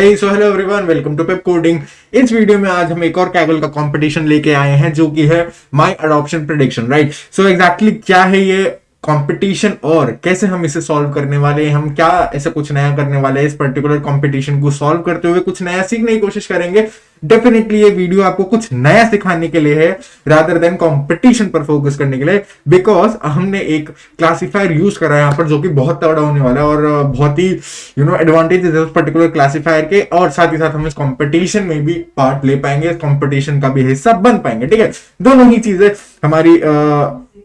Hey, so hello everyone, welcome to Pep Coding। इस video में आज हम एक और कैगल का कंपटीशन लेके आए हैं जो कि है my adoption prediction, right. So exactly क्या है ये कंपटीशन और कैसे हम इसे सॉल्व करने वाले हैं, हम क्या ऐसा कुछ नया करने वाले हैं इस पर्टिकुलर कंपटीशन को सॉल्व करते हुए, कुछ नया सीखने की कोशिश करेंगे। डेफिनेटली ये वीडियो आपको कुछ नया सिखाने के लिए है रादर देन कंपटीशन पर फोकस करने के लिए, बिकॉज हमने एक क्लासिफायर यूज करा है यहाँ पर जो कि बहुत तगड़ा होने वाला है और बहुत ही एडवांटेजेस है उस पर्टिकुलर क्लासिफायर के, और साथ ही साथ हम इस कंपटीशन में भी पार्ट ले पाएंगे, कंपटीशन का भी हिस्सा बन पाएंगे। ठीक है, दोनों ही चीजें हमारी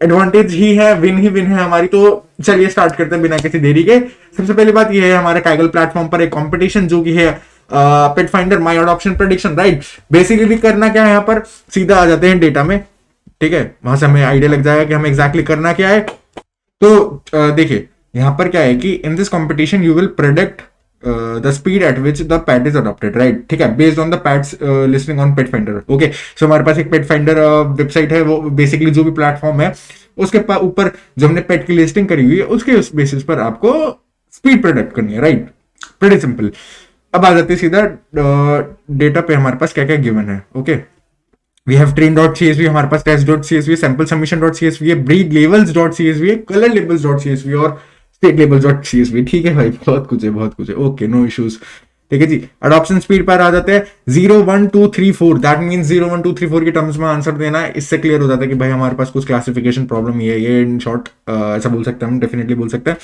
एडवांटेज ही है, विन ही विन है हमारी। तो चलिए स्टार्ट करते हैं बिना किसी देरी के। सबसे पहली बात यह है हमारे काइगल प्लेटफॉर्म पर एक कंपटीशन जो कि है पेट फाइंडर माई अडॉप्शन प्रेडिक्शन, राइट। बेसिकली करना क्या है, यहाँ पर सीधा आ जाते हैं डेटा में, ठीक है, वहां से हमें आइडिया लग जाएगा कि हमें एग्जैक्टली करना क्या है। तो देखिए यहाँ पर क्या है कि in this competition you will predict the speed at which the pet is adopted, right. ठीक है, based on the pets listing on pet finder. Okay, so हमारे पास एक पेट फाइंडर वेबसाइट है, वो बेसिकली जो भी प्लेटफॉर्म है उसके ऊपर जो हमने पेट की लिस्टिंग करी हुई है उसके उस बेसिस पर आपको स्पीड प्रेडिक्ट करनी है, राइट। Pretty simple. अब आ जाते हैं सीधा डेटा पे हमारे पास क्या क्या गिवन है। ओके, वी हैव train.csv, हमारे पास test.csv, sample submission.csv है, breed labels.csv है, color labels.csv और state labels.csv। ठीक है भाई, बहुत कुछ है, बहुत कुछ है। Okay, no issues. ठीक है जी, अडॉप्शन स्पीड पर आ जाते हैं 0 1 2 3 4। दैट मींस 0 1 2 3 4 के टर्म्स में आंसर देना है। इससे क्लियर हो जाता है कि भाई हमारे पास कुछ क्लासिफिकेशन प्रॉब्लम ही है, ये इन शॉर्ट ऐसा बोल सकते हैं, हम डेफिनेटली बोल सकते हैं।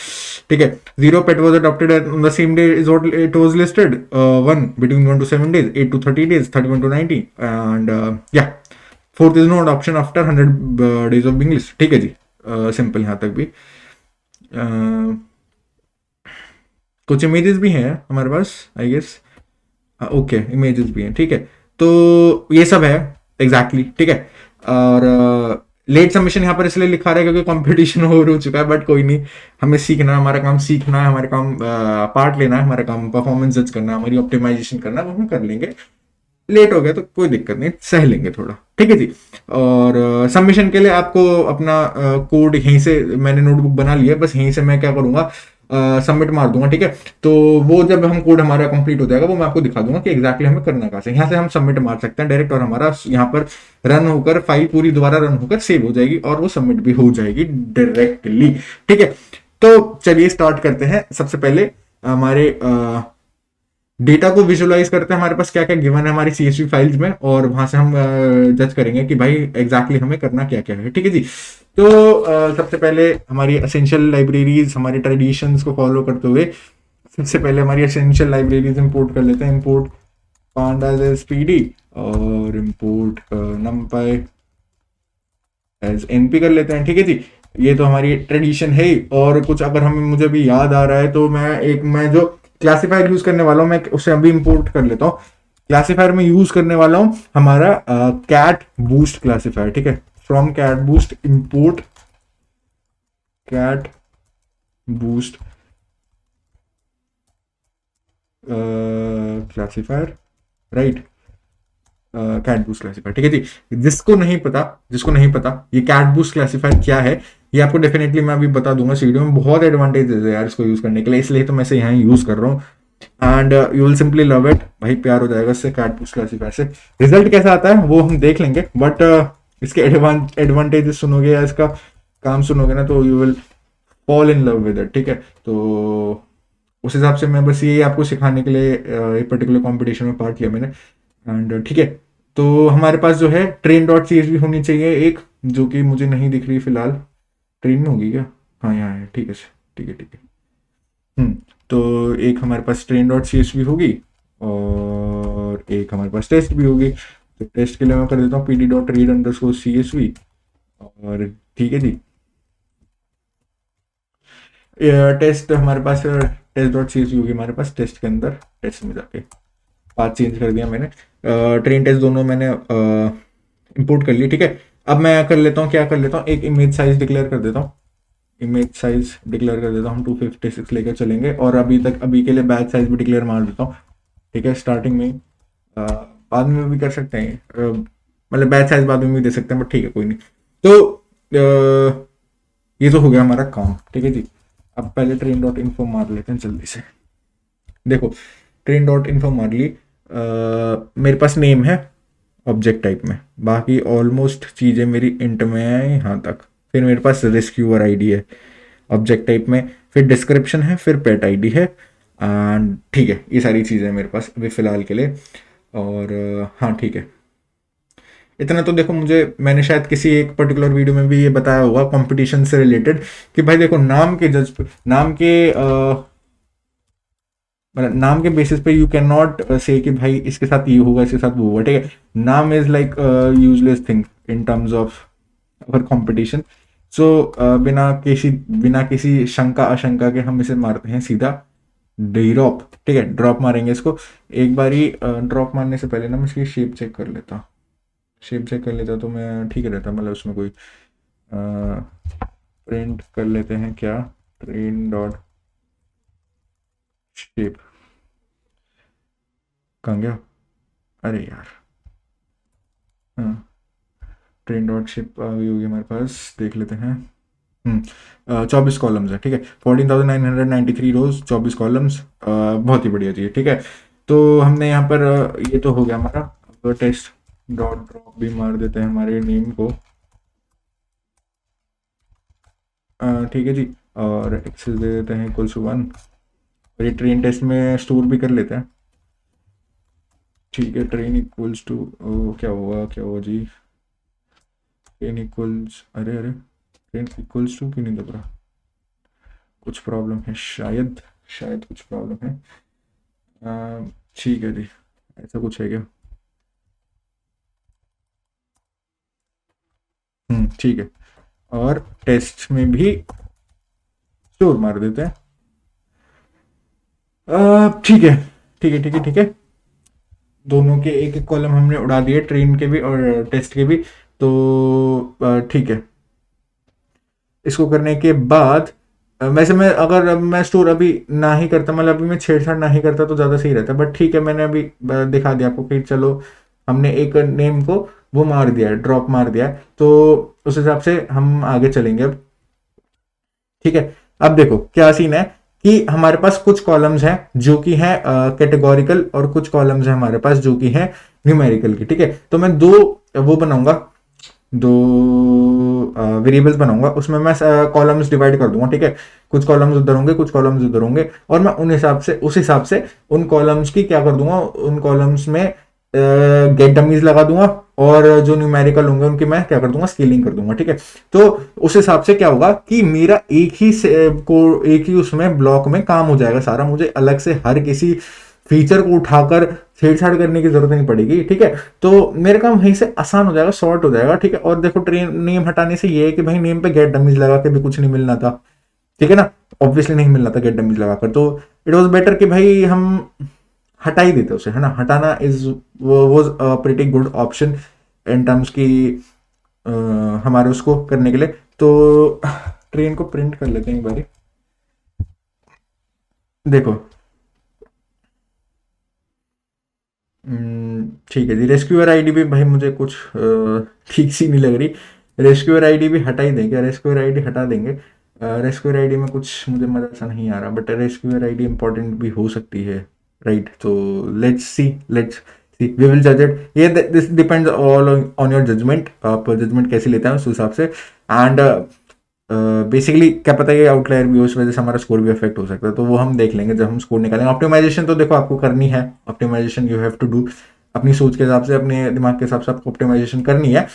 ठीक है, 0 pet was adopted on the same day is what it was listed, 1 between 1 to 7 days, 8 to 30 days, 31 to 90 and या fourth is no adoption after 100 days of being list. ठीक है जी, सिंपल यहाँ तक भी। कुछ इमेजेस भी हैं हमारे पास, आई गेस। ओके, इमेजेस भी हैं, ठीक है। तो ये सब है एग्जैक्टली, ठीक है। और लेट सबमिशन यहाँ पर इसलिए लिखा रहा है क्योंकि कंपटीशन ओवर हो चुका है, बट कोई नहीं, हमें सीखना है, हमारा काम सीखना है, हमारे काम पार्ट लेना है, हमारा काम परफॉर्मेंस जज करना है, हमारी ऑप्टिमाइजेशन करना है, वो हम कर लेंगे। लेट हो गया तो कोई दिक्कत नहीं, सह लेंगे थोड़ा, ठीक है जी। और सबमिशन के लिए आपको अपना कोड यहीं से, मैंने नोटबुक बना लिया है, बस यहीं से मैं क्या करूंगा, सबमिट मार दूंगा। ठीक है, तो वो जब हम कोड हमारा कंप्लीट हो जाएगा वो मैं आपको दिखा दूंगा कि एग्जैक्टली हमें करना कहाँ से। यहाँ से हम सबमिट मार सकते हैं डायरेक्ट, और हमारा यहाँ पर रन होकर फाइल पूरी दोबारा रन होकर सेव हो जाएगी और वो सबमिट भी हो जाएगी डायरेक्टली। ठीक है, तो चलिए स्टार्ट करते हैं। सबसे पहले हमारे डेटा को विजुअलाइज करते हैं, हमारे पास क्या क्या गिवन है हमारी CSV फाइल्स में, और वहां से हम जज करेंगे कि भाई एग्जैक्टली हमें करना क्या क्या है। ठीक है जी, तो सबसे पहले हमारी एसेंशियल लाइब्रेरीज, हमारी ट्रेडिशंस को फॉलो करते हुए सबसे पहले हमारी एसेंशियल लाइब्रेरीज इंपोर्ट कर लेते हैं। इंपोर्ट pandas as pd और इंपोर्ट numpy as np कर लेते हैं। ठीक है जी, ये तो हमारी ट्रेडिशन है। और कुछ अगर हमें मुझे भी याद आ रहा है तो मैं जो क्लासिफायर यूज करने वाला हूँ मैं उसे अभी इंपोर्ट कर लेता हूँ। क्लासिफायर में यूज करने वाला हूँ हमारा कैट बूस्ट क्लासिफायर। ठीक है, from cat boost import cat boost classifier, right, cat boost classifier. ठीक है जी, जिसको नहीं पता ये कैट बूस्ट क्लासिफायर क्या है, ये आपको डेफिनेटली मैं अभी बता दूंगा इस वीडियो में। बहुत एडवांटेजेस है यार इसको यूज करने के लिए, इसलिए तो मैं इसे यहाँ यूज कर रहा हूँ and you will simply love it. भाई प्यार हो जाएगा इससे, कैट बूस्ट क्लासिफायर से। रिजल्ट कैसा आता है वो हम देख लेंगे, बट इसके एडवांटेजेस सुनोगे या इसका काम सुनोगे ना तो you will fall in love with it. ठीक है, तो उस हिसाब से मैं बस ये आपको सिखाने के लिए एक पर्टिकुलर कॉम्पिटिशन में पार्ट लिया मैंने। एंड ठीक है, तो हमारे पास जो है train.csv होनी चाहिए एक, जो कि मुझे नहीं दिख रही फिलहाल। ट्रेन में होगी क्या? हाँ यहाँ है, ठीक है ठीक है ठीक है। तो एक हमारे पास train.csv होगी और एक हमारे पास टेस्ट भी होगी। तो टेस्ट के लिए मैं कर देता हूँ pd.read_csv और ठीक है जी। टेस्ट हमारे पास test.csv होगी हमारे पास, टेस्ट के अंदर टेस्ट में जाके पाथ चेंज कर दिया मैंने। ट्रेन टेस्ट दोनों मैंने इंपोर्ट कर ली। ठीक है, अब मैं कर लेता हूँ, क्या कर लेता हूँ, एक इमेज साइज डिक्लेयर कर देता हूँ। इमेज साइज डिक्लेयर कर देता हूँ 256 लेकर चलेंगे, और अभी के लिए बैच साइज भी डिक्लेयर मार देता हूँ। ठीक है, स्टार्टिंग में बाद में भी कर सकते हैं, मतलब बैच साइज बाद में भी दे सकते हैं, बट ठीक है कोई नहीं। तो ये तो हो गया हमारा काम। ठीक है जी, अब पहले train.info मार लेते हैं जल्दी से। देखो ट्रेन डॉट इन्फो मार ली, मेरे पास नेम है ऑब्जेक्ट टाइप में, बाकी ऑलमोस्ट चीज़ें मेरी इंट में है यहाँ तक। फिर मेरे पास रेस्क्यूअर आईडी है ऑब्जेक्ट टाइप में, फिर डिस्क्रिप्शन है, फिर पेट आईडी है, एंड ठीक है, ये सारी चीज़ें मेरे पास अभी फ़िलहाल के लिए। और हाँ ठीक है, इतना तो देखो मुझे, मैंने शायद किसी एक पर्टिकुलर वीडियो में भी ये बताया होगा कंपटीशन से रिलेटेड कि भाई देखो नाम के नाम के मतलब नाम के बेसिस पे यू कैन नॉट से कि भाई इसके साथ ये होगा, इसके साथ वो होगा, ठीक है। नाम is like useless thing in terms of our competition. So बिना किसी शंका आशंका के हम इसे मारते हैं सीधा ड्रॉप, ठीक है, ड्रॉप मारेंगे इसको। एक बारी ड्रॉप मारने से पहले ना मैं इसकी शेप चेक कर लेता, शेप चेक कर लेता तो मैं ठीक रहता, मतलब उसमें कोई प्रिंट कर लेते हैं क्या, ट्रेन डॉट शेप, कहाँ गया, अरे यार, हाँ ट्रेन डॉट शेप आ गई होगी हमारे पास, देख लेते हैं। 24 कॉलम्स है, ठीक है, 14,993 रोज, 24 कॉलम्स, बहुत ही बढ़िया चीज़, ठीक है। तो हमने यहाँ पर ये तो हो गया हमारा, टेस्ट डॉट ड्रॉप भी मार देते हैं हमारे नेम को, ठीक है जी, और एक्सेस दे देते हैं इक्वल्स टू 1, और ये ट्रेन टेस्ट में स्टोर भी कर लेते हैं, ठीक है। ट्रेन इक्वल्स टू, क्या हुआ जी, ट्रेन इक्वल्स, अरे ट्रेन इक्वल्स टू क्यों नहीं दब रहा, कुछ प्रॉब्लम है शायद कुछ प्रॉब्लम है, ठीक है जी, ऐसा कुछ है क्या, ठीक है, और टेस्ट में भी स्टोर मार देते हैं, ठीक है ठीक है ठीक है ठीक है, दोनों के एक एक कॉलम हमने उड़ा दिए, ट्रेन के भी और टेस्ट के भी, तो ठीक है। इसको करने के बाद वैसे मैं अगर मैं स्टोर अभी ना ही करता, मतलब अभी मैं छेड़छाड़ ना ही करता तो ज़्यादा सही रहता, बट ठीक है, मैंने अभी दिखा दिया आपको कि चलो हमने एक नेम को वो मार दिया है, ड्रॉप मार दिया है, तो उस हिसाब से हम आगे चलेंगे अब, ठीक है। अब देखो क्या सीन है कि हमारे पास कुछ कॉलम्स हैं जो कि हैं कैटेगोरिकल, और कुछ कॉलम्स हैं हमारे पास जो कि हैं न्यूमेरिकल की, ठीक है। तो मैं दो वो बनाऊंगा, दो वेरिएबल्स बनाऊंगा, उसमें मैं कॉलम्स डिवाइड कर दूंगा, ठीक है। कुछ कॉलम्स उधर होंगे, कुछ कॉलम्स उधर होंगे, और मैं उस हिसाब से उन कॉलम्स की क्या कर दूंगा, उन कॉलम्स में गेट डमीज लगा दूंगा, और जो न्यूमेरिकल होंगे उनकी मैं क्या कर दूंगा, स्केलिंग कर दूंगा, ठीक है। तो उस हिसाब से क्या होगा कि मेरा एक ही उसमें ब्लॉक में काम हो जाएगा सारा, मुझे अलग से हर किसी फीचर को उठाकर छेड़छाड़ करने की जरूरत नहीं पड़ेगी, ठीक है। तो मेरा काम वहीं से आसान हो जाएगा, शॉर्ट हो जाएगा, ठीक है। और देखो ट्रेन नेम हटाने से ये है कि भाई नेम पे गेट डमीज लगा के भी कुछ नहीं मिलना था, ठीक है ना, ऑब्वियसली नहीं मिलना था गेट डमीज लगाकर, तो इट वॉज बेटर कि भाई हम हटा ही देते उसे, है ना। हटाना is was a pretty good option in terms की हमारे उसको करने के लिए। तो ट्रेन को प्रिंट कर लेते हैं एक बारी, देखो ठीक है जी। रेस्क्यूअर आईडी भी भाई मुझे कुछ ठीक सी नहीं लग रही, रेस्क्यूअर आईडी भी हटा ही देंगे, रेस्क्यूअर आईडी हटा देंगे। रेस्क्यूअर आईडी में कुछ मुझे मजा सा नहीं आ रहा, बट रेस्क्यूअर आईडी इंपॉर्टेंट भी हो सकती है, राइट। तो लेट्स सी वी विल जज इट, ये this depends all on your judgement, आप जजमेंट कैसे लेते हैं उस हिसाब से। एंड बेसिकली क्या पता है आउटलायर भी हो, उस वजह से हमारा स्कोर भी अफेक्ट हो सकता है, तो वो हम देख लेंगे जब हम स्कोर निकालेंगे। ऑप्टिमाइजेशन तो देखो आपको करनी है, optimization you have to do, अपनी सोच के हिसाब से, अपने दिमाग के हिसाब से आपको ऑप्टिमाइजेशन करनी है।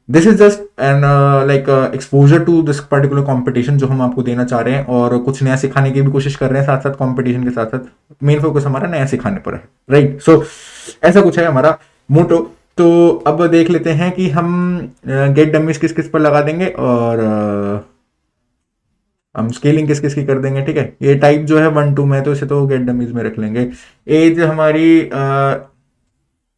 This is just an like exposure to this particular competition जो हम आपको देना चाह रहे हैं, और कुछ नया सिखाने की भी कोशिश कर रहे हैं साथ साथ, कॉम्पिटिशन के साथ साथ मेन फोकस हमारा नया सिखाने पर है, राइट। सो ऐसा कुछ है हमारा मोटो। तो अब देख लेते हैं कि हम गेट डमीज किस किस पर लगा देंगे, और हम स्केलिंग किस किस की कर देंगे, ठीक है। ये टाइप जो है 1 2 में, तो इसे तो गेट डमीज में रख लेंगे। एज हमारी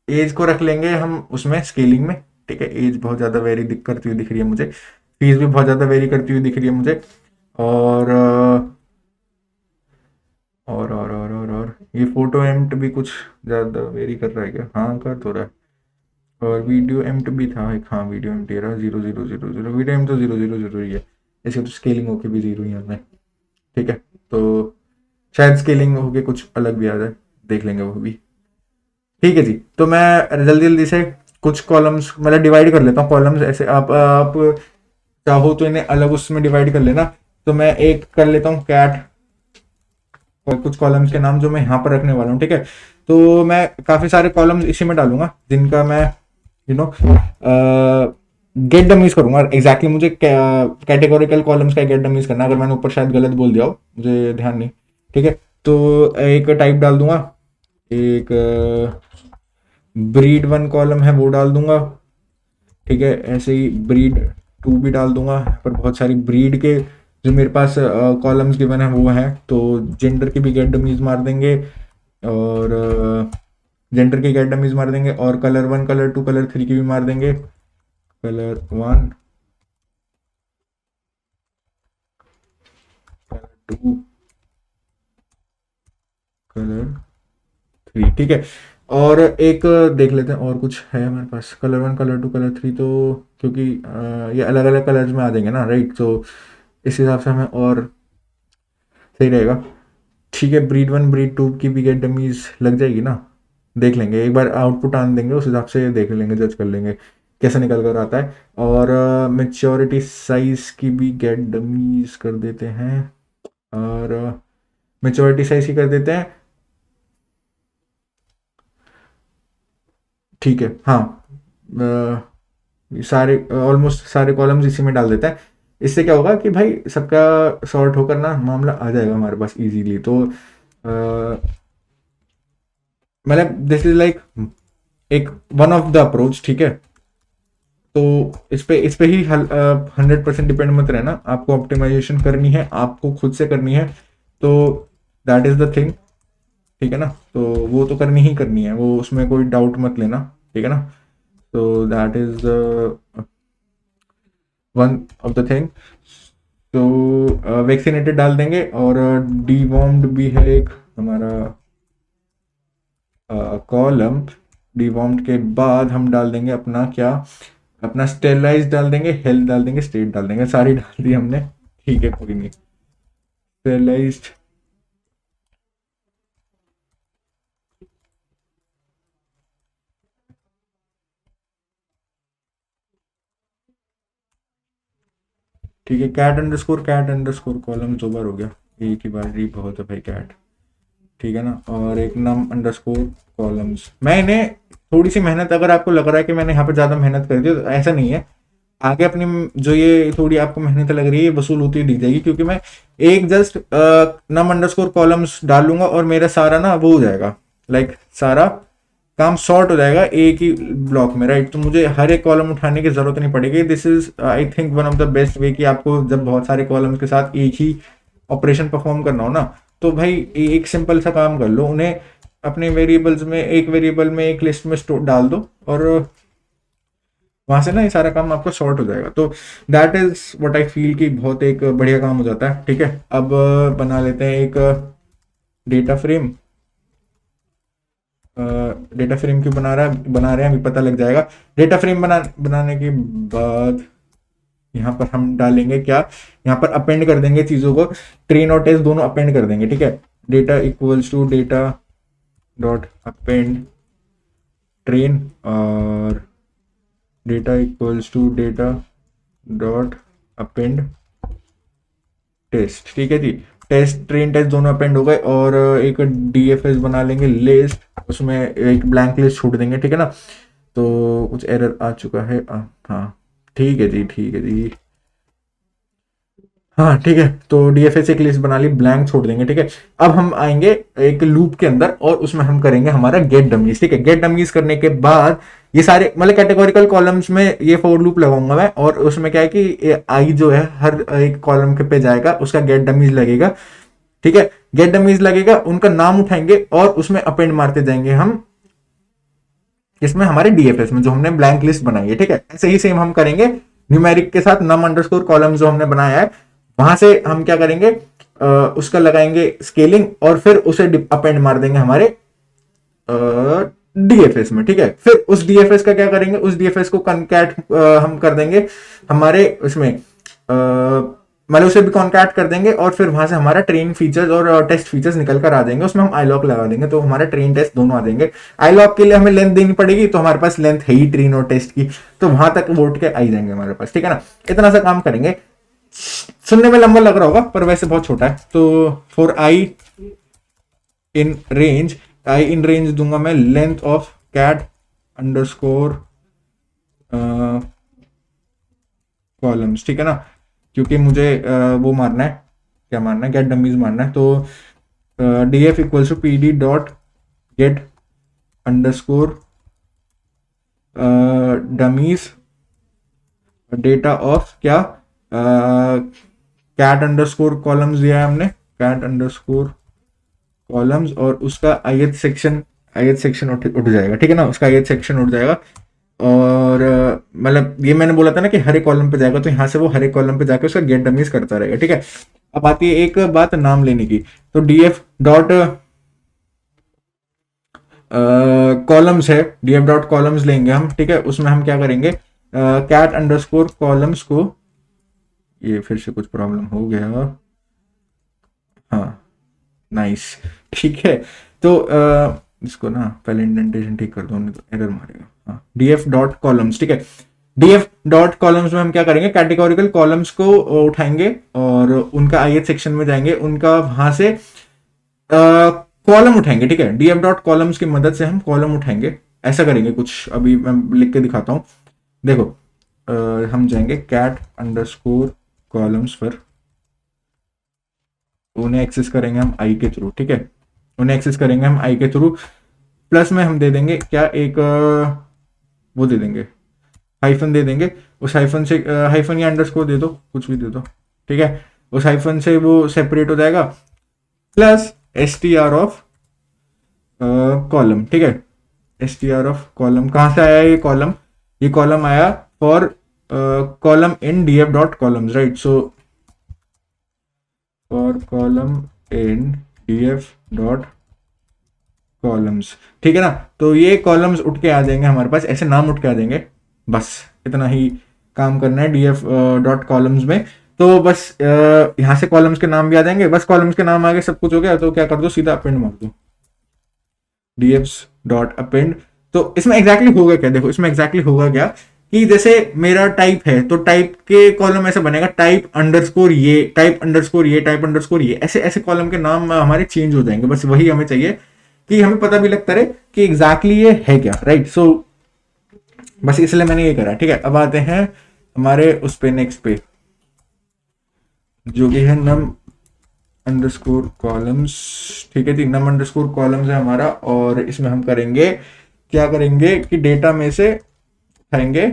एज को रख लेंगे हम उसमें स्केलिंग में, ठीक है। एज बहुत ज़्यादा वेरी करती हुई दिख रही है मुझे, फीस भी बहुत ज़्यादा वेरी करती हुई दिख रही है मुझे, और ये फोटो एम्प्ट भी कुछ ज़्यादा वेरी कर रहा है क्या, हाँ कर तो रहा है। और वीडियो एम्प्ट भी था एक, हाँ वीडियो एम्प्ट ये रहा 0000, वीडियो एम्प्ट तो 000 ही है, ऐसे तो स्केलिंग होके भी 0 ही है हमें, ठीक है। तो शायद स्केलिंग होके कुछ अलग भी आ जाए, देख लेंगे वो भी। ठीक है जी, तो मैं जल्दी जल्दी से कुछ कॉलम्स मतलब डिवाइड कर लेता हूँ कॉलम्स ऐसे। आप चाहो तो इन्हें अलग उसमें डिवाइड कर लेना। तो मैं एक कर लेता हूँ कैट और कुछ कॉलम्स के नाम जो मैं यहाँ पर रखने वाला हूँ, ठीक है। तो मैं काफी सारे कॉलम्स इसी में डालूंगा जिनका मैं यू नो गेट डमीज करूंगा। एग्जैक्टली मुझे कैटेगोरिकल कॉलम्स का गेट डमीज करना है। अगर मैंने ऊपर शायद गलत बोल दिया हो, मुझे ध्यान नहीं, ठीक है। तो एक टाइप डाल दूंगा, एक ब्रीड वन कॉलम है वो डाल दूंगा, ठीक है। ऐसे ही ब्रीड टू भी डाल दूंगा। यहाँ पर बहुत सारी ब्रीड के जो मेरे पास कॉलम्स गिवन है वो हैं, तो जेंडर की भी गेट डमीज मार देंगे, और जेंडर की गेट डमीज मार देंगे, और colour one colour two colour three की भी मार देंगे। Colour one, colour two, colour three, ठीक है। और एक देख लेते हैं और कुछ है हमारे पास, colour one colour two colour three, तो क्योंकि ये अलग अलग कलर्स में आ जाएंगे ना, राइट। तो इस हिसाब से हमें और सही रहेगा, ठीक है। ब्रीड वन ब्रीड टू की भी गेट डमीज लग जाएगी ना, देख लेंगे एक बार आउटपुट आने देंगे, उस हिसाब से देख लेंगे, जज कर लेंगे कैसे निकल कर आता है। और मेच्योरिटी साइज की भी गेट डमीज कर देते हैं, और मेच्योरिटी साइज की कर देते हैं, ठीक है। हाँ, सारे ऑलमोस्ट सारे कॉलम्स इसी में डाल देते हैं। इससे क्या होगा कि भाई सबका सॉर्ट होकर ना मामला आ जाएगा हमारे पास इजीली। तो मतलब दिस इज लाइक एक वन ऑफ द अप्रोच, ठीक है। तो इस पे ही 100% डिपेंड मत रहना, आपको ऑप्टिमाइजेशन करनी है, आपको खुद से करनी है। तो दैट इज द थिंग, ठीक है ना। तो वो तो करनी ही करनी है, वो उसमें कोई डाउट मत लेना, ठीक है ना। तो that is one of the thing. तो वैक्सीनेटेड डाल देंगे, और डीवॉर्म्ड भी है एक हमारा कॉलम। डीवॉर्म्ड के बाद हम डाल देंगे अपना क्या, अपना स्टेलाइज डाल देंगे, हेल्थ डाल देंगे, स्टेट डाल देंगे, सारी डाल दी हमने, ठीक है, कोई नहीं। स्टेलाइज्ड, ठीक है। कैट अंडरस्कोर कॉलम 2 बार हो गया, एक ही बार ही बहुत है भाई कैट, ठीक है ना। और एक नम अंडरस्कोर कॉलम्स, मैंने थोड़ी सी मेहनत, अगर आपको लग रहा है कि मैंने यहाँ पे ज्यादा मेहनत कर दी तो ऐसा नहीं है। आगे अपनी जो ये थोड़ी आपको मेहनत लग रही है वसूल होती हुई दिख जाएगी, क्योंकि मैं एक जस्ट नम अंडरस्कोर कॉलम्स डालूंगा और मेरा सारा ना वो हो जाएगा, लाइक सारा काम सॉर्ट हो जाएगा एक ही ब्लॉक में, राइट। तो मुझे हर एक कॉलम उठाने की जरूरत नहीं पड़ेगी। This is I think one of the best way कि आपको जब बहुत सारे कॉलम्स के साथ एक ही ऑपरेशन परफॉर्म करना हो ना, तो भाई एक सिंपल सा काम कर लो, उन्हें अपने वेरिएबल्स में, एक वेरिएबल में एक लिस्ट में स्टोर डाल दो, और वहां से ना ये सारा काम आपका सॉर्ट हो जाएगा। तो that is what I feel कि बहुत एक बढ़िया काम हो जाता है, ठीक है। अब बना लेते हैं एक डेटा फ्रेम। डेटा फ्रेम क्यों बना रहे हैं अभी पता लग जाएगा। डेटा फ्रेम बनाने के बाद यहाँ पर हम डालेंगे क्या, यहाँ पर अपेंड कर देंगे चीजों को, ट्रेन और टेस्ट दोनों अपेंड कर देंगे, ठीक है। Data equals to data dot append train, और data equals to data dot append test, ठीक है जी। टेस्ट ट्रेन टेस्ट दोनों अपेंड हो गए, और एक डीएफएस बना लेंगे लिस्ट, उसमें एक ब्लैंक लिस्ट छोड़ देंगे, ठीक है ना। तो कुछ एरर आ चुका है, हाँ ठीक है जी, ठीक है जी, हाँ ठीक है। तो डीएफएस एक लिस्ट बना ली, ब्लैंक छोड़ देंगे, ठीक है। अब हम आएंगे एक लूप के अंदर, और उसमें हम करेंगे हमारा गेट डमीज, ठीक है। गेट डमीज करने के बाद ये सारे मतलब कैटेगोरिकल कॉलम्स में ये फॉर लूप लगाऊंगा मैं, और उसमें क्या है कि आई जो है हर एक कॉलम के पे जाएगा, उसका गेट डमीज लगेगा, ठीक है। गेट डमीज लगेगा, उनका नाम उठाएंगे और उसमें अपेंड मारते जाएंगे हम, इसमें हमारे डीएफएस में जो हमने ब्लैंक लिस्ट बनाई है, ठीक है। ऐसे ही सेम हम करेंगे न्यूमेरिक के साथ, नम अंडरस्कोर कॉलम जो हमने बनाया है वहां से हम क्या करेंगे, उसका लगाएंगे स्केलिंग, और फिर उसे अपेंड मार देंगे हमारे डीएफएस में, ठीक है। फिर उस डीएफएस का क्या करेंगे, उस डीएफएस को कनकैट हम कर देंगे हमारे उसमें मतलब उसे भी कॉन्कैट कर देंगे और फिर वहां से हमारा ट्रेन फीचर्स और टेस्ट फीचर्स निकल कर आ जाएंगे, उसमें हम आई लॉक लगा देंगे तो हमारा ट्रेन टेस्ट दोनों आ जाएंगे। आई लॉक के लिए हमें लेंथ देनी पड़ेगी, तो हमारे पास लेंथ है ही ट्रेन और टेस्ट की, तो वहां तक वोट के आई जाएंगे हमारे पास, ठीक है ना। इतना सा काम करेंगे, सुनने में लंबा लग रहा होगा पर वैसे बहुत छोटा है। तो फॉर आई इन रेंज दूंगा मैं length of cat underscore columns, ठीक है ना, क्योंकि मुझे वो मारना है, क्या मारना है, गेट डमीज मारना है। तो D F equals to P D dot get underscore dummies data of क्या कैट अंडरस्कोर कॉलम्स दिया है हमने, कैट अंडरस्कोर कॉलम्स, और उसका ith सेक्शन उठ जाएगा, ठीक है ना, उसका ith सेक्शन उठ जाएगा। और मतलब ये मैंने बोला था ना कि हर एक कॉलम पे जाएगा, तो यहाँ से वो हर एक कॉलम पे जाकर उसका गेट डमीज करता रहेगा, ठीक है। अब आती है एक बात नाम लेने की, तो df डॉट कॉलम्स है, df डॉट कॉलम्स लेंगे हम, ठीक है। उसमें हम क्या करेंगे, कैट अंडरस्कोर कॉलम्स को, ये फिर से कुछ प्रॉब्लम हो गया, हाँ नाइस, ठीक है। तो इसको ना पहले इंडेंटेशन ठीक कर दो, नहीं तो एरर मारेगा। हाँ, df डॉट कॉलम्स, ठीक है। df डॉट कॉलम्स में हम क्या करेंगे, कैटेगोरिकल कॉलम्स को उठाएंगे और उनका ith सेक्शन में जाएंगे, उनका वहां से कॉलम उठाएंगे, ठीक है। df डॉट कॉलम्स की मदद से हम कॉलम उठाएंगे, ऐसा करेंगे कुछ, अभी मैं लिख के दिखाता हूँ। देखो हम जाएंगे कैट अंडरस्कोर कॉलम्स पर, उन्हें एक्सेस करेंगे हम आई के थ्रू, ठीक है, उन्हें एक्सेस करेंगे हम आई के थ्रू। प्लस में हम दे देंगे क्या, एक वो दे देंगे, हाइफन दे देंगे, उस हाइफन से हाइफन या अंडरस्कोर दे दो, कुछ भी दे दो, ठीक है। उस हाइफन से वो सेपरेट हो जाएगा, प्लस str ऑफ कॉलम, ठीक है। str ऑफ कॉलम कहाँ से आया ये कॉलम आया for column in df dot columns, right. So for column in df dot columns, ठीक है ना। तो ये कॉलम्स उठ के आ जाएंगे हमारे पास, ऐसे नाम उठ के आ जाएंगे, बस इतना ही काम करना है df डॉट कॉलम्स में। तो बस यहाँ से कॉलम्स के नाम भी आ जाएंगे, बस कॉलम्स के नाम आ गए, सब कुछ हो गया, तो क्या कर दो, सीधा अपेंड मार दो, df डॉट अपेंड। तो इसमें एग्जैक्टली होगा क्या, देखो इसमें एग्जैक्टली होगा क्या कि जैसे मेरा टाइप है, तो टाइप के कॉलम ऐसा बनेगा, टाइप अंडरस्कोर ये, टाइप अंडरस्कोर ये, टाइप अंडरस्कोर ये, ऐसे ऐसे कॉलम के नाम हमारे चेंज हो जाएंगे। बस वही हमें चाहिए कि हमें पता भी लगता रहे कि एग्जैक्टली ये है क्या, राइट। सो बस इसलिए मैंने ये करा, ठीक है। अब आते हैं हमारे उस पे, नेक्स्ट पे, जो कि है नम अंडरस्कोर कॉलम्स, ठीक है जी, नम अंडरस्कोर कॉलम्स है हमारा। और इसमें हम करेंगे, क्या करेंगे कि डेटा में से उठाएंगे,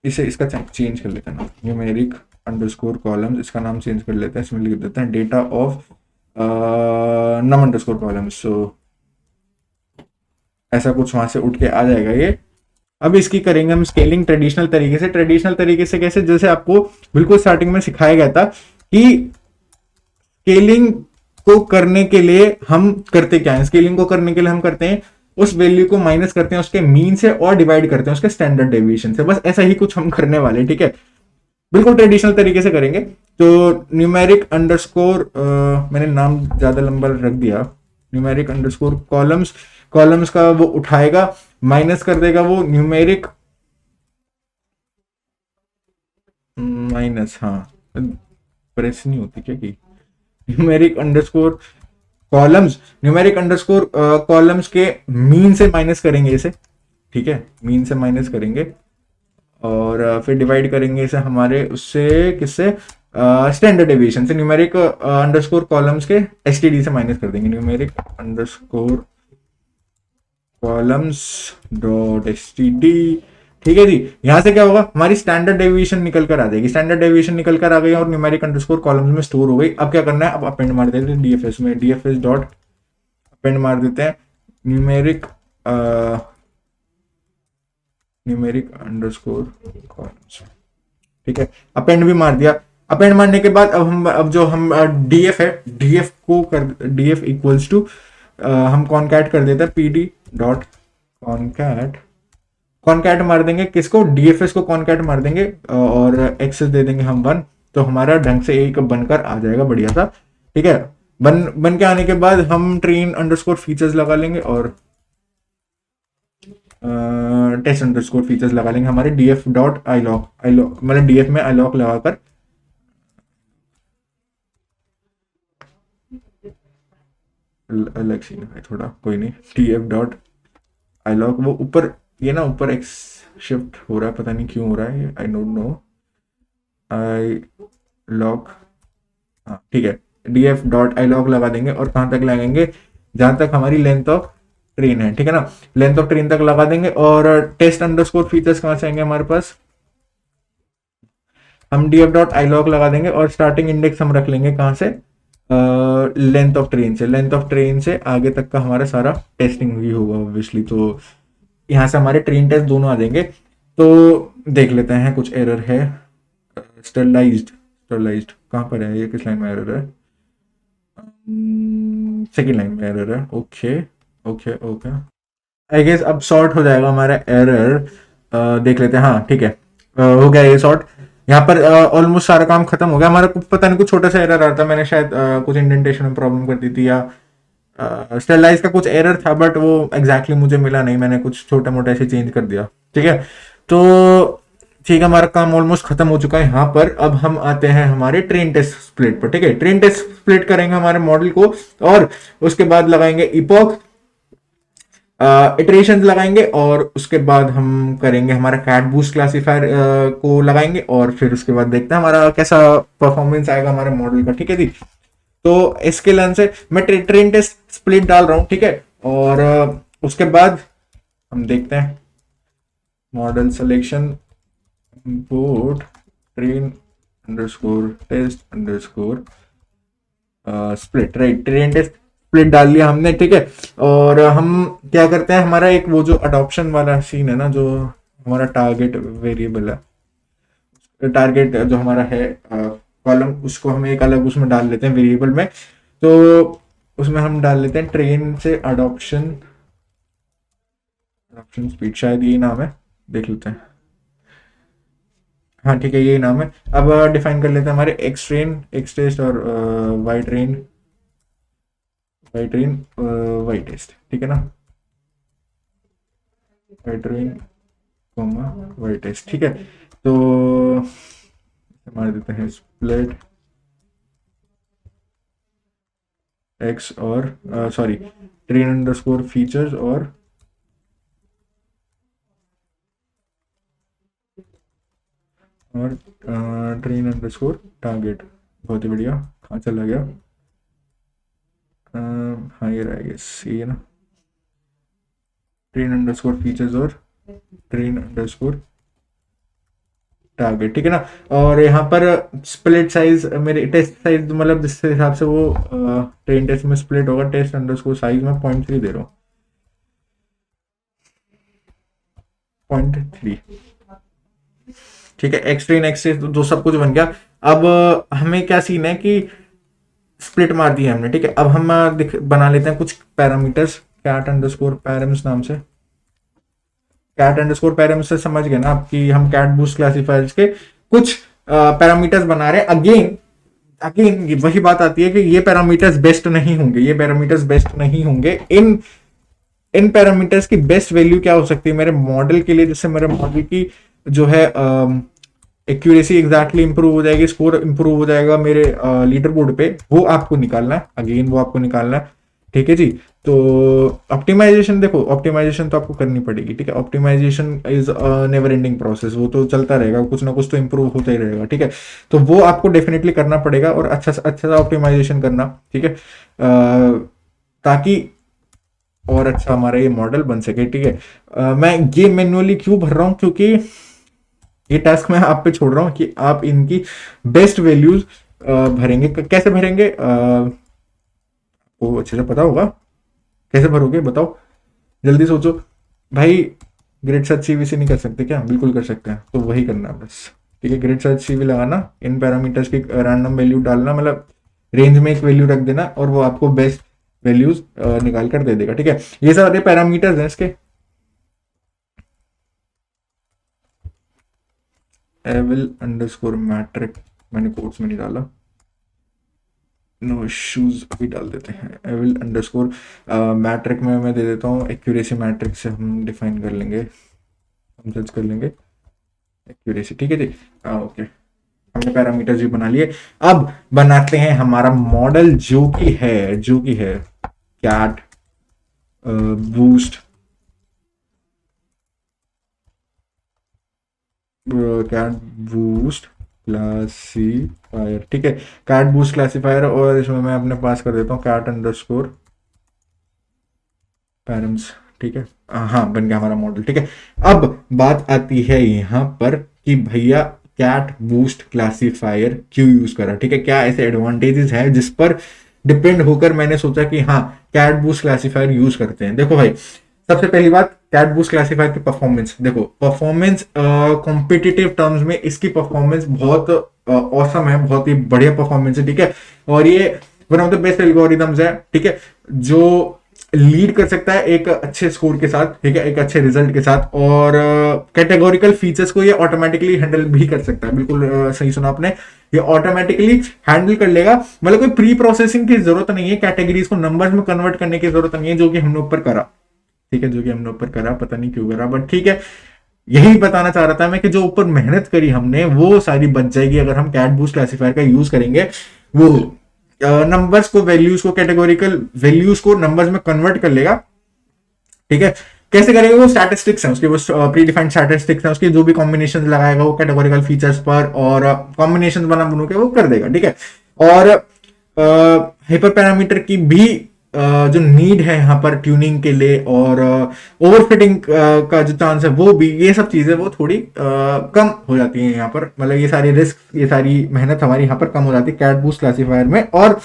इसे इसका चेंज कर लेते हैं ना, न्यूमेरिक अंडरस्कोर कॉलम्स, इसका नाम चेंज कर लेते हैं, इसमें लिख देते हैं data of num underscore columns. So ऐसा कुछ वहां से उठ के आ जाएगा ये। अब इसकी करेंगे हम स्केलिंग ट्रेडिशनल तरीके से। ट्रेडिशनल तरीके से कैसे, जैसे आपको बिल्कुल स्टार्टिंग में सिखाया गया था कि स्केलिंग को करने के लिए हम करते क्या है, स्केलिंग को करने के लिए हम करते हैं उस वैल्यू को माइनस करते हैं उसके मीन से और डिवाइड करते हैं उसके स्टैंडर्ड डेविएशन से, बस ऐसा ही कुछ हम करने वाले, ठीक है। बिल्कुल ट्रेडिशनल तरीके से करेंगे। तो न्यूमेरिक अंडरस्कोर, मैंने नाम ज्यादा लंबा रख दिया, न्यूमेरिक अंडरस्कोर कॉलम्स, कॉलम्स का वो उठाएगा, माइनस कर देगा वो न्यूमेरिक माइनस, हाँ प्रेस नहीं होती क्या की, numeric underscore columns, numeric underscore columns के मीन से माइनस करेंगे इसे, ठीक है, मीन से माइनस करेंगे और फिर डिवाइड करेंगे इसे हमारे उससे, किससे, स्टैंडर्ड डेविएशन से। न्यूमेरिक अंडरस्कोर कॉलम्स के एसटीडी से माइनस कर देंगे, numeric underscore columns dot STD, ठीक है जी। यहां से क्या होगा, हमारी स्टैंडर्ड डेविएशन निकल कर आ जाएगी, स्टैंडर्ड डेविएशन निकल कर आ गई और न्यूमेरिक अंडरस्कोर कॉलम्स में स्टोर हो गई। अब क्या करना है, अब अपेंड मार देते हैं डीएफएस में, डीएफएस डॉट अपेंड मार देते हैं न्यूमेरिक न्यूमेरिक अंडरस्कोर कॉलम्स, ठीक है, अपेंड भी मार दिया। अपेंड मारने के बाद अब जो हम डीएफ है, डीएफ को कर, डीएफ इक्वल्स टू हम कॉनकैट कर देते हैं पीडी डॉट कॉनकैट कॉनकैट मार देंगे किसको, डीएफएस को कॉनकैट मार देंगे और एक्सेस दे देंगे हम 1, तो हमारा ढंग से एक बनकर आ जाएगा बढ़िया सा। ठीक है, बन के आने के बाद हम ट्रेन अंडरस्कोर फीचर्स लगा लेंगे और टेस्ट अंडरस्कोर फीचर्स लगा लेंगे हमारे डीएफ डॉट आई लॉक मतलब डीएफ में आई लॉक लगाकर। अलग सीन है थोड़ा, कोई नहीं, डीएफ डॉट आई लॉक, वो ऊपर ये ना ऊपर एक शिफ्ट हो रहा है, पता नहीं क्यों हो रहा है, I don't know. I lock, हाँ ठीक है, डीएफ डॉट आई लॉक लगा देंगे और कहाँ तक लगाएंगे, जहां तक हमारी लेंथ ऑफ ट्रेन है। ठीक है ना, लेंथ ऑफ ट्रेन तक लगा देंगे। और टेस्ट अंडरस्कोर फीचर्स कहाँ से आएंगे हमारे पास, हम डीएफ डॉट आई लॉक लगा देंगे और स्टार्टिंग इंडेक्स हम रख लेंगे कहाँ से, लेंथ ऑफ ट्रेन से। लेंथ ऑफ ट्रेन से आगे तक का हमारा सारा टेस्टिंग भी होगा ऑब्वियसली, तो यहाँ से हमारे ट्रेन टेस्ट दोनों आ जाएंगे। तो देख लेते हैं कुछ एरर है, स्टरलाइज्ड कहाँ पर है, ये किस लाइन में एरर है, सेकेंड लाइन में एरर है। Okay okay okay, I guess अब सॉर्ट हो जाएगा हमारा एरर। देख लेते हैं, हाँ ठीक है, हो गया ये सॉर्ट। यहाँ पर ऑलमोस्ट सारा काम खत्म हो गया हमारा। पता नहीं कुछ छोटा सा एरर आता, मैंने शायद कुछ इंडेंटेशन में प्रॉब्लम कर दी थी या स्टेलाइज का कुछ एरर था, बट वो एग्जैक्टली मुझे मिला नहीं, मैंने कुछ छोटा मोटा ऐसे चेंज कर दिया। ठीक है, तो ठीक है, हमारा काम ऑलमोस्ट खत्म हो चुका है यहाँ पर। अब हम आते हैं हमारे ट्रेन टेस्ट स्प्लिट पर। ठीक है, ट्रेन टेस्ट स्प्लिट करेंगे हमारे मॉडल को और उसके बाद लगाएंगे इपॉक, इटरेशंस लगाएंगे और उसके बाद हम करेंगे हमारा कैट बूस्ट क्लासीफायर को लगाएंगे और फिर उसके बाद देखते हैं हमारा कैसा परफॉर्मेंस आएगा हमारे मॉडल का। ठीक है जी, तो इसके लेंस से मैं ट्रेन टेस्ट स्प्लिट डाल रहा हूँ। ठीक है, और उसके बाद हम देखते हैं model selection import train underscore test underscore split, right, train test split डाल लिया हमने। ठीक है, और हम क्या करते हैं, हमारा एक वो जो अडॉप्शन वाला सीन है ना, जो हमारा टारगेट वेरिएबल है, टारगेट जो हमारा है कॉलम, उसको हम एक अलग उसमें डाल लेते हैं वेरिएबल में। तो उसमें हम डाल लेते हैं ट्रेन से अडॉप्शन स्पीड, शायद यही नाम है, देख लेते हैं। हाँ ठीक है, यही नाम है। अब डिफाइन कर लेते हैं हमारे एक्स ट्रेन एक्स टेस्ट और वाई ट्रेन वाई टेस्ट। ठीक है ना, वाई ट्रेन वाई टेस्ट। ठीक है, तो मार देते हैं स्प्लिट एक्स और सॉरी ट्रेन अंडरस्कोर फीचर्स और ट्रेन अंडरस्कोर टारगेट। बहुत ही बढ़िया, कहाँ चला गया, हाँ ये रहा, ये ना, ट्रेन अंडरस्कोर फीचर्स और ट्रेन अंडरस्कोर टारगेट। ठीक है ना, और यहाँ पर स्प्लिट साइज मेरे टेस्ट साइज मतलब जिस हिसाब से वो ट्रेन टेस्ट में स्प्लिट होगा, टेस्ट अंडरस्कोर साइज में 0.3 दे रहा हूँ, 0.3। ठीक है, एक्स ट्रेन एक्स टेस्ट जो सब कुछ बन गया। अब हमें क्या सीन है कि स्प्लिट मार दी है हमने। ठीक है, अब हम बना लेते हैं कुछ पैरामीटर्स कैट अंडरस्कोर पैरम्स नाम से। कैट अंडरस्कोर पैरम्स से समझ गए ना आपकी, हम कैट बूस्ट क्लासीफायर्स के कुछ पैरामीटर्स बना रहे हैं। अगेन वही बात आती है कि ये पैरामीटर्स बेस्ट नहीं होंगे, ये पैरामीटर्स बेस्ट नहीं होंगे। इन पैरामीटर्स की बेस्ट वैल्यू क्या हो सकती है मेरे मॉडल के लिए, जिससे मेरे मॉडल की जो है एक्यूरेसी एग्जैक्टली इंप्रूव हो जाएगी, स्कोर इंप्रूव हो जाएगा मेरे लीडर बोर्ड पे, वो आपको निकालना है। अगेन वो आपको निकालना है। ठीक है जी, तो ऑप्टिमाइजेशन, देखो ऑप्टिमाइजेशन तो आपको करनी पड़ेगी। ठीक है, optimization is never ending process, वो तो चलता रहेगा, कुछ ना कुछ तो इंप्रूव होता ही रहेगा। ठीक है, तो वो आपको डेफिनेटली करना पड़ेगा और अच्छा सा ऑप्टिमाइजेशन करना। ठीक है, ताकि और अच्छा हमारा ये मॉडल बन सके। ठीक है, मैं ये मैन्युअली क्यों भर रहा हूँ, क्योंकि ये टास्क मैं आप पे छोड़ रहा हूँ कि आप इनकी बेस्ट वैल्यूज भरेंगे। कैसे भरेंगे वो अच्छे से पता होगा, कैसे भरोगे बताओ, जल्दी सोचो भाई। ग्रेड सर्च सीवी से नहीं कर सकते क्या, बिल्कुल कर सकते हैं, तो वही करना है बस। ठीक है, ग्रेड सर्च सीवी लगाना, इन पैरामीटर्स की रैंडम वैल्यू डालना, मतलब रेंज में एक वैल्यू रख देना और वो आपको बेस्ट वैल्यूज निकाल कर दे देगा। ठीक है, ये सारे पैरामीटर्स हैं इसके। एविल अंडरस्कोर मैट्रिक, मैंने कोट्स में नहीं डाला, नो शूज अभी डाल देते हैं। एविल अंडरस्कोर मैट्रिक में मैं दे देता हूँ एक्यूरेसी मैट्रिक से हम डिफाइन कर लेंगे, हम जज कर लेंगे एक्यूरेसी, ठीक है जी। ओके, हमने पैरामीटर्स भी बना लिए। अब बनाते हैं हमारा मॉडल जो कि है cat boost, cat boost classifier, ठीक है, कैट बूस्ट क्लासीफायर, और इसमें मैं अपने पास कर देता हूँ कैट अंडरस्कोर पैरम्स, ठीक है। हाँ, बन गया हमारा मॉडल, ठीक है। अब बात आती है यहाँ पर कि भैया कैट बूस्ट क्लासीफायर क्यों यूज करा, ठीक है, क्या ऐसे एडवांटेजेस है जिस पर डिपेंड होकर मैंने सोचा कि हाँ कैट बूस्ट क्लासीफायर यूज करते हैं। देखो भाई, सबसे पहली बात, कैट बूस्ट क्लासीफायर की परफॉर्मेंस देखो, परफॉर्मेंस कॉम्पिटिटिव टर्म्स में इसकी परफॉर्मेंस बहुत औसम है, बहुत ही बढ़िया परफॉर्मेंस है, ठीक है। और ये one of the best algorithms है, ठीक है, जो लीड कर सकता है एक अच्छे स्कोर के साथ, ठीक है, एक अच्छे रिजल्ट के साथ, और कैटेगोरिकल फीचर्स को ये ऑटोमेटिकली हैंडल भी कर सकता है। बिल्कुल सही सुना आपने, ये ऑटोमेटिकली हैंडल कर लेगा, मतलब कोई प्री प्रोसेसिंग की जरूरत नहीं है, कैटेगरीज को नंबर्स में कन्वर्ट करने की जरूरत नहीं है, जो कि हमने ऊपर करा, ठीक है, जो कि हमने ऊपर करा, पता नहीं क्यों करा, बट ठीक है, यही बताना चाह रहा था मैं कि जो ऊपर मेहनत करी हमने वो सारी बच जाएगी अगर हम कैट बूस्ट क्लासीफायर का यूज करेंगे। वो नंबर्स को, वैल्यूज को, कैटेगोरिकल वैल्यूज को नंबर्स में कन्वर्ट कर लेगा, ठीक है। कैसे करेगा वो, स्टैटिस्टिक्स है उसके, वो प्री डिफाइंड स्टैटिस्टिक्स है उसकी, जो भी कॉम्बिनेशन लगाएगा वो कैटेगोरिकल फीचर्स पर, और कॉम्बिनेशन बना बनू के वो कर देगा, ठीक है। और हाइपर पैरामीटर की भी जो नीड है यहाँ पर ट्यूनिंग के लिए, और ओवरफिटिंग का जो चांस है वो भी, ये सब चीजें वो थोड़ी कम हो जाती है यहाँ पर, मतलब ये सारी रिस्क, ये सारी मेहनत हमारी यहाँ पर कम हो जाती है कैट बूस्ट क्लासीफायर में, और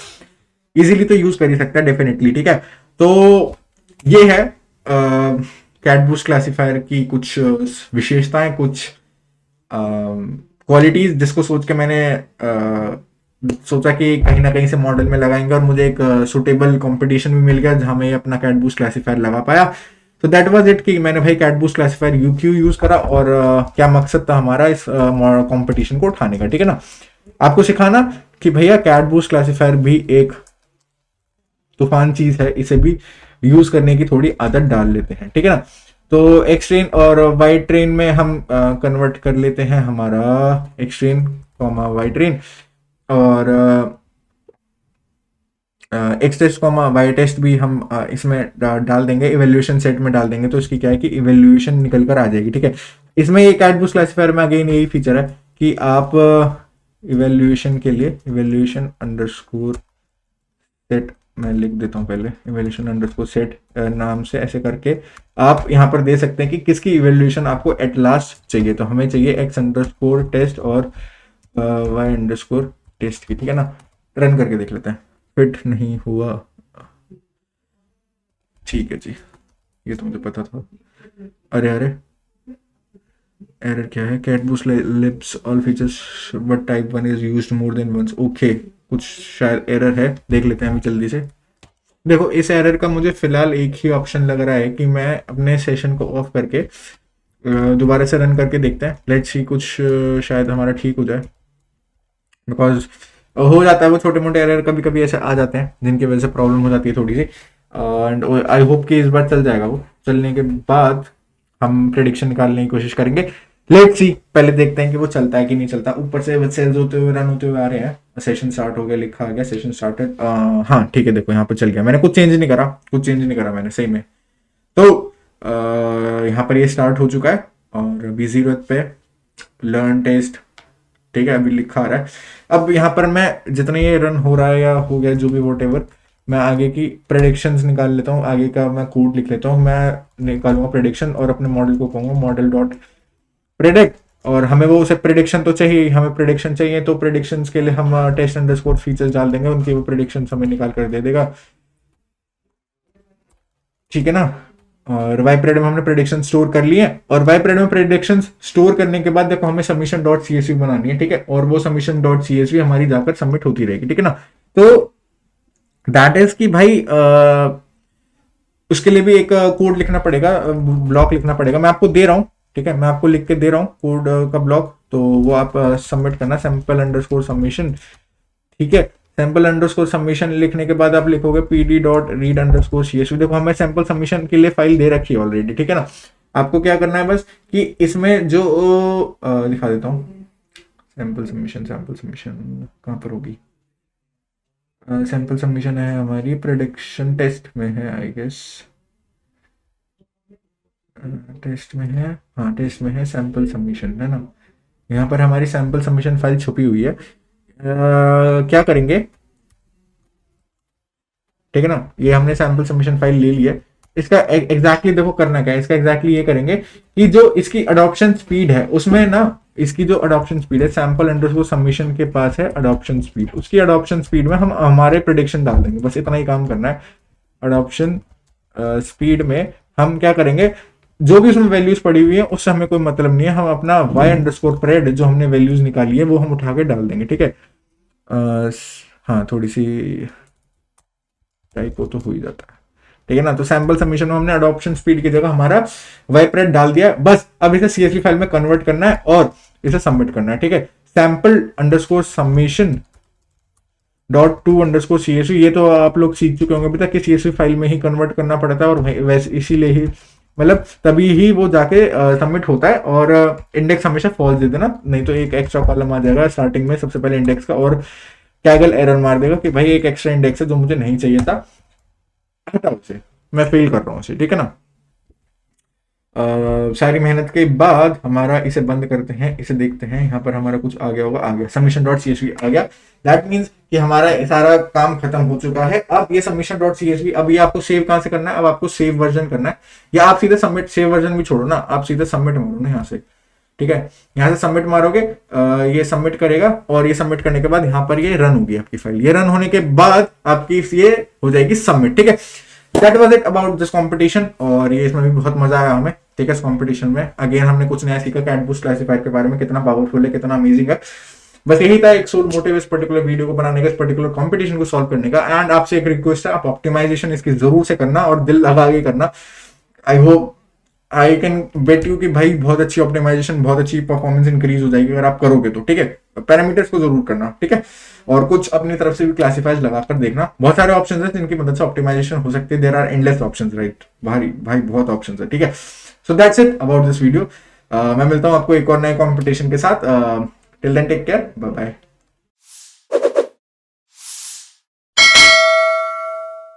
इजीली तो यूज कर ही सकता है डेफिनेटली, ठीक है। तो ये है कैट बूस्ट क्लासीफायर की कुछ विशेषताएं, कुछ क्वालिटीज, जिसको सोच के मैंने सोचा कि कहीं ना कहीं से मॉडल में लगाएंगे, और मुझे एक सुटेबल कंपटीशन भी मिल गया जहां मैं अपना कैट बूस्ट क्लासीफायर लगा पाया। तो दैट वाज इट कि मैंने भाई कैट बूस्ट क्लासीफायर क्यों यूज करा, और क्या मकसद था हमारा इस कंपटीशन को उठाने का, ठीक है ना, आपको सिखाना कि भैया कैट बूस्ट क्लासीफायर भी एक तूफान चीज है, इसे भी यूज करने की थोड़ी आदत डाल लेते हैं, ठीक है ना। तो एक्स ट्रेन और वाई ट्रेन में हम कन्वर्ट कर लेते हैं हमारा X train comma Y train, और X test comma Y test भी हम इसमें डाल देंगे, इवेल्यूएशन सेट में डाल देंगे, तो इसकी क्या है कि इवेल्यूएशन निकल कर आ जाएगी, ठीक है। इसमें ये कैट बूस्ट क्लासीफायर में अगेन यही फीचर है कि आप इवेल्यूएशन के लिए इवेल्यूएशन अंडरस्कोर सेट, मैं लिख देता हूँ पहले, इवेल्यूशन अंडरस्कोर सेट नाम से ऐसे करके आप यहाँ पर दे सकते हैं कि किसकी इवेल्यूएशन आपको एट लास्ट चाहिए। तो हमें चाहिए एक्स अंडरस्कोर टेस्ट और वाई अंडरस्कोर टेस्ट की, ठीक है ना। रन करके देख लेते हैं, फिट नहीं हुआ, ठीक है जी, ये तो मुझे पता था। अरे अरे, एरर क्या है, cat boost lips all features but type 1 is used more than once, okay, कुछ शायद एरर है, देख लेते हैं अभी जल्दी से। देखो, इस एरर का मुझे फिलहाल एक ही ऑप्शन लग रहा है कि मैं अपने सेशन को ऑफ करके दोबारा से रन करके देखते हैं, लेट्स सी, कुछ शायद हमारा ठीक हो जाए, बिकॉज हो जाता है वो छोटे मोटे एरर कभी कभी ऐसे आ जाते हैं जिनकी वजह से प्रॉब्लम हो जाती है थोड़ी सी, एंड आई होप कि इस बार चल जाएगा। वो चलने के बाद हम प्रेडिक्शन निकालने की कोशिश करेंगे, लेट्स सी, पहले देखते हैं कि वो चलता है कि नहीं चलता। ऊपर से सेल्स होते हुए, रन होते हुए आ रहे हैं, सेशन स्टार्ट हो गया, लिखा आ गया सेशन स्टार्टेड, हाँ ठीक है, देखो यहाँ पर चल गया, मैंने कुछ चेंज नहीं करा मैंने सही में। तो यहाँ पर ये स्टार्ट हो चुका है, और बिजी पे लर्न टेस्ट, ठीक है, अभी लिखा आ रहा है। अब यहाँ पर मैं जितना ये रन हो रहा है या हो गया जो भी वॉट, मैं आगे की प्रेडिक्शंस निकाल लेता हूँ, आगे का मैं कोड लिख लेता हूँ, मैं निकालूंगा प्रेडिक्शन और अपने मॉडल को कहूँगा मॉडल डॉट प्रेडिक्ट, और हमें वो उसे प्रेडिक्शन तो चाहिए, हमें प्रेडिक्शन चाहिए, तो प्रेडिक्शन के लिए हम टेस्ट अंडरस्कोर फीचर्स डाल देंगे, उनकी वो प्रेडिक्शन हमें निकाल कर दे देगा, ठीक है ना। और वाइप्रेड में हमने प्रेडिक्शन स्टोर कर लिए, और वाइप्रेड में प्रेडिक्शन स्टोर करने के बाद देखो हमें सबमिशन डॉट सीएसवी बनानी है, ठीक है, और वो सबमिशन डॉट सीएसवी हमारी जाकर सबमिट होती रहेगी, ठीक है ना। तो दैट इज कि भाई उसके लिए भी एक कोड लिखना पड़ेगा, ब्लॉक लिखना पड़ेगा, मैं आपको दे रहा हूँ, ठीक है, मैं आपको लिख के दे रहा हूँ कोड का ब्लॉक, तो वो आप सबमिट करना सैंपल अंडरस्कोर सबमिशन, ठीक है। सैंपल अंडरस्कोर सबमिशन लिखने के बाद आप लिखोगे pd.read_csv। देखो हमें सैंपल सबमिशन के लिए फाइल दे रखी है ऑलरेडी, ठीक है ना। आपको क्या करना है बस कि इसमें जो दिखा देता हूँ, सैंपल सबमिशन कहाँ पर होगी, सैंपल सबमिशन है हमारी प्रेडिक्शन टेस्ट में है आई गेस, टेस्ट में है, हाँ टेस्ट में है सैंपल सबमिशन, है ना। यहाँ पर हमारी सैंपल सबमिशन फाइल छुपी हुई है। क्या करेंगे, ठीक है ना, ये हमने सैंपल सबमिशन फाइल ले ली है। इसका एग्जैक्टली देखो करना क्या है, इसका एग्जैक्टली ये करेंगे कि जो इसकी अडॉप्शन स्पीड है उसमें ना, इसकी जो अडॉप्शन स्पीड है सैंपल अंडरस्कोर सबमिशन के पास है अडॉप्शन स्पीड, उसकी अडॉप्शन स्पीड में हम हमारे प्रेडिक्शन डाल देंगे, बस इतना ही काम करना है। अडॉप्शन स्पीड में हम क्या करेंगे, जो भी उसमें वैल्यूज पड़ी हुई है उससे हमें कोई मतलब नहीं है, हम अपना y_pred जो हमने वैल्यूज निकाली है वो हम उठा के डाल देंगे, ठीक है। हाँ थोड़ी सी टाइप तो हो ही जाता है, ठीक है ना। तो सैंपल सबमिशन में हमने अडॉप्शन स्पीड की जगह हमारा y_pred डाल दिया, बस अब इसे CSV फाइल में कन्वर्ट करना है और इसे सबमिट करना है, ठीक है। सैंपल अंडरस्कोर सबमिशन .to_csv, ये तो आप लोग सीख चुके होंगे अभी तक कि CSV फाइल में ही कन्वर्ट करना पड़ता है, और वैसे इसीलिए ही मतलब तभी ही वो जाके सबमिट होता है। और इंडेक्स हमेशा फॉल्स दे देना, नहीं तो एक एक्स्ट्रा कॉलम आ जाएगा स्टार्टिंग में सबसे पहले इंडेक्स का, और कैगल एरर मार देगा कि भाई एक एक्स्ट्रा इंडेक्स है जो मुझे नहीं चाहिए था, हटाओ उसे, मैं फेल कर रहा हूँ उसे, ठीक है ना। सारी मेहनत के बाद हमारा इसे बंद करते हैं, इसे देखते हैं, यहाँ पर हमारा कुछ आ गया होगा, आ गया submission.csv आ गया। दैट मीन्स कि हमारा सारा काम खत्म हो चुका है। अब ये submission.csv, अब ये आपको सेव कहाँ से करना है, अब आपको सेव वर्जन करना है, या आप सीधे सबमिट, सेव वर्जन भी छोड़ो ना, आप सीधे सबमिट मारो ना यहाँ से, ठीक है। यहाँ से सबमिट मारोगे, ये सबमिट करेगा, और ये सबमिट करने के बाद यहाँ पर ये रन होगी आपकी फाइल, ये रन होने के बाद आपकी ये हो जाएगी सबमिट, ठीक है। That was it about this competition, और ये इसमें भी बहुत मजा आया हमें, ठीक है। इस कंपटीशन में अगेन हमने कुछ नया सीखा कैट बूस्ट क्लासिफायर के बारे में, कितना पावरफुल है, कितना अमेजिंग है। बस यही था एक सोल मोटिव इस पर्टिकुलर वीडियो को बनाने का, इस पर्टिकुलर कंपटीशन को सॉल्व करने का। एंड आपसे एक रिक्वेस्ट है, आप ऑप्टिमाइजेशन इसकी जरूर से करना और दिल लगा के करना। I hope, I can bet you कि भाई बहुत अच्छी ऑप्टिमाइजेशन, बहुत अच्छी परफॉर्मेंस इंक्रीज हो जाएगी अगर आप करोगे तो, ठीक है। पैरामीटर्स को जरूर करना, ठीक है। और कुछ अपनी तरफ से भी क्लासिफाइज लगाकर देखना, बहुत सारे ऑप्शंस हैं जिनकी मदद से ऑप्टिमाइजेशन हो सकती है। There are endless options, right भाई बहुत ऑप्शंस है, ठीक है। So that's it about this video. मैं मिलता हूँ आपको एक और नए कॉम्पिटिशन के साथ। Till then take care, bye bye.